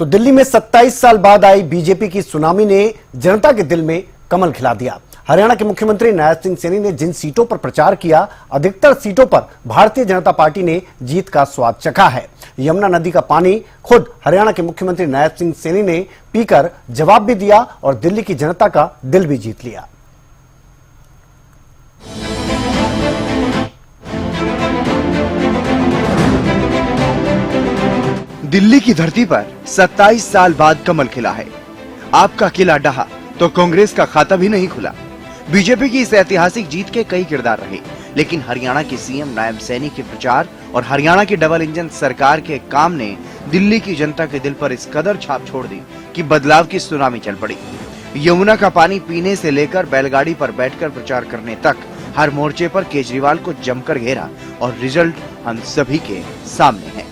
तो दिल्ली में 27 साल बाद आई बीजेपी की सुनामी ने जनता के दिल में कमल खिला दिया। हरियाणा के मुख्यमंत्री नायब सिंह सैनी ने जिन सीटों पर प्रचार किया, अधिकतर सीटों पर भारतीय जनता पार्टी ने जीत का स्वाद चखा है। यमुना नदी का पानी खुद हरियाणा के मुख्यमंत्री नायब सिंह सैनी ने पीकर जवाब भी दिया और दिल्ली की जनता का दिल भी जीत लिया। दिल्ली की धरती पर 27 साल बाद कमल खिला है। आपका किला ढहा तो कांग्रेस का खाता भी नहीं खुला। बीजेपी की इस ऐतिहासिक जीत के कई किरदार रहे, लेकिन हरियाणा के सीएम नायब सैनी के प्रचार और हरियाणा की डबल इंजन सरकार के काम ने दिल्ली की जनता के दिल पर इस कदर छाप छोड़ दी कि बदलाव की सुनामी चल पड़ी। यमुना का पानी पीने से लेकर बैलगाड़ी पर बैठकर प्रचार करने तक हर मोर्चे पर केजरीवाल को जमकर घेरा और रिजल्ट हम सभी के सामने है।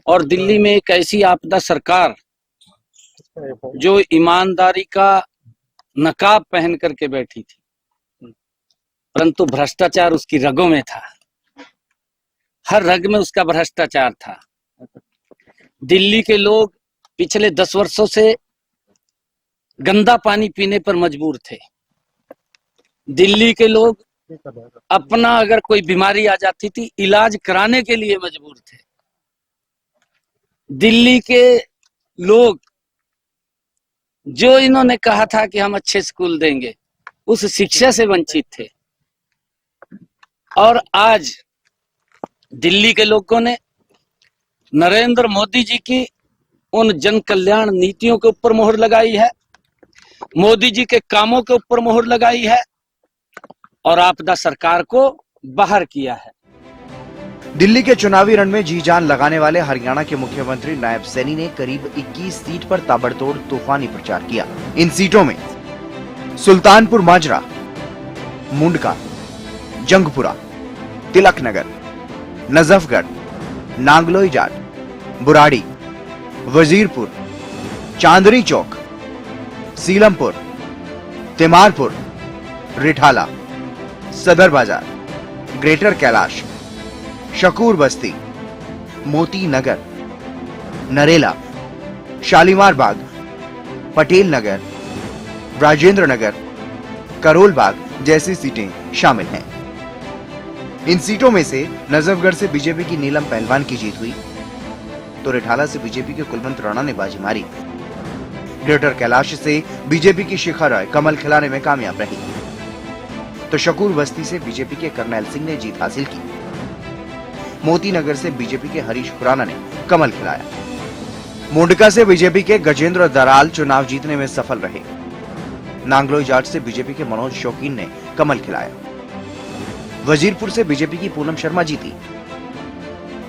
और दिल्ली में एक ऐसी आपदा सरकार जो ईमानदारी का नकाब पहन करके बैठी थी, परंतु भ्रष्टाचार उसकी रगों में था। हर रग में उसका भ्रष्टाचार था। दिल्ली के लोग पिछले 10 वर्षों से गंदा पानी पीने पर मजबूर थे। दिल्ली के लोग अपना अगर कोई बीमारी आ जाती थी, इलाज कराने के लिए मजबूर थे। दिल्ली के लोग जो इन्होंने कहा था कि हम अच्छे स्कूल देंगे, उस शिक्षा से वंचित थे। और आज दिल्ली के लोगों ने नरेंद्र मोदी जी की उन जन कल्याण नीतियों के ऊपर मोहर लगाई है, मोदी जी के कामों के ऊपर मोहर लगाई है और आपदा सरकार को बाहर किया है। दिल्ली के चुनावी रण में जी जान लगाने वाले हरियाणा के मुख्यमंत्री नायब सैनी ने करीब 21 सीट पर ताबड़तोड़ तूफानी प्रचार किया। इन सीटों में सुल्तानपुर माजरा, मुंडका, जंगपुरा, तिलकनगर, नजफगढ़, नांगलोई जाट, बुराड़ी, वजीरपुर, चांदनी चौक, सीलमपुर, तिमारपुर, रिठाला, सदर बाजार, ग्रेटर कैलाश, शकूर बस्ती, मोती नगर, नरेला, शालीमार बाग, पटेल नगर, राजेंद्र नगर, करोल बाग जैसी सीटें शामिल हैं। इन सीटों में से नजफगढ़ से बीजेपी की नीलम पहलवान की जीत हुई, तो रिठाला से बीजेपी के कुलवंत राणा ने बाजी मारी। ग्रेटर कैलाश से बीजेपी की शिखा रॉय कमल खिलाने में कामयाब रही, तो शकूर बस्ती से बीजेपी के करनैल सिंह ने जीत हासिल की। मोती नगर से बीजेपी के हरीश खुराना ने कमल खिलाया। मुंडका से बीजेपी के गजेंद्र दराल चुनाव जीतने में सफल रहे। नांगलोई जाट से बीजेपी के मनोज शौकीन ने कमल खिलाया। वजीरपुर से बीजेपी की पूनम शर्मा जीती,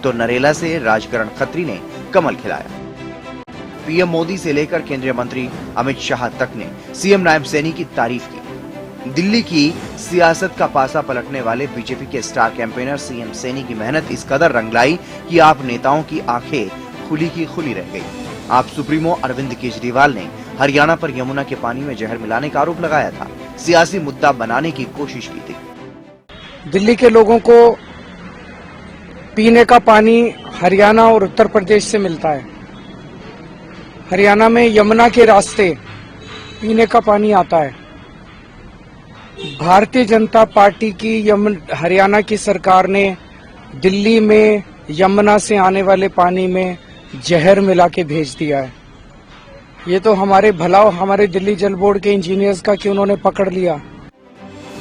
तो नरेला से राजकरण खत्री ने कमल खिलाया। पीएम मोदी से लेकर केंद्रीय मंत्री अमित शाह तक ने सीएम नायब सैनी की तारीफ की। दिल्ली की सियासत का पासा पलटने वाले बीजेपी के स्टार कैंपेनर सीएम सैनी की मेहनत इस कदर रंग लाई कि आप नेताओं की आंखें खुली की खुली रह गई। आप सुप्रीमो अरविंद केजरीवाल ने हरियाणा पर यमुना के पानी में जहर मिलाने का आरोप लगाया था, सियासी मुद्दा बनाने की कोशिश की थी। दिल्ली के लोगों को पीने का पानी हरियाणा और उत्तर प्रदेश से मिलता है। हरियाणा में यमुना के रास्ते पीने का पानी आता है। भारतीय जनता पार्टी की हरियाणा की सरकार ने दिल्ली में यमुना से आने वाले पानी में जहर मिला के भेज दिया है। ये तो हमारे भला हमारे दिल्ली जल बोर्ड के इंजीनियर्स का कि उन्होंने पकड़ लिया।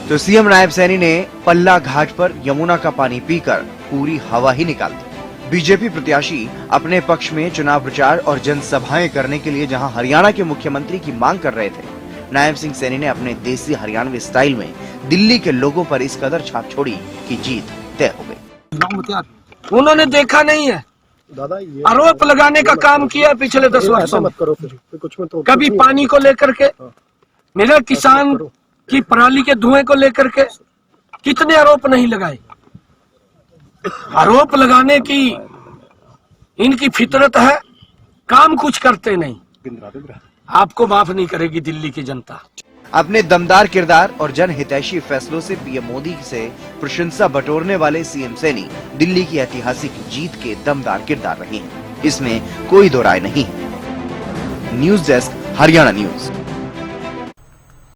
तो सीएम नायब सैनी ने पल्ला घाट पर यमुना का पानी पीकर पूरी हवा ही निकाल दी। बीजेपी प्रत्याशी अपने पक्ष में चुनाव प्रचार और जनसभाएं करने के लिए जहां हरियाणा के मुख्यमंत्री की मांग कर रहे थे, नायब सिंह सैनी ने अपने देसी हरियाणवी स्टाइल में दिल्ली के लोगों पर इस कदर छाप छोड़ी कि जीत तय हो गई। उन्होंने देखा नहीं है, आरोप लगाने का काम किया पिछले 10 वर्षों में। कभी पानी को लेकर के, मेरे किसान की पराली के धुएं को लेकर के कितने आरोप नहीं लगाए। आरोप लगाने की इनकी फितरत है, काम कुछ करते नहीं। आपको माफ नहीं करेगी दिल्ली की जनता। अपने दमदार किरदार और जनहितैषी फैसलों से पीएम मोदी से प्रशंसा बटोरने वाले सीएम सैनी दिल्ली की ऐतिहासिक जीत के दमदार किरदार रहे हैं। इसमें कोई दो राय नहीं। News desk, Haryana news.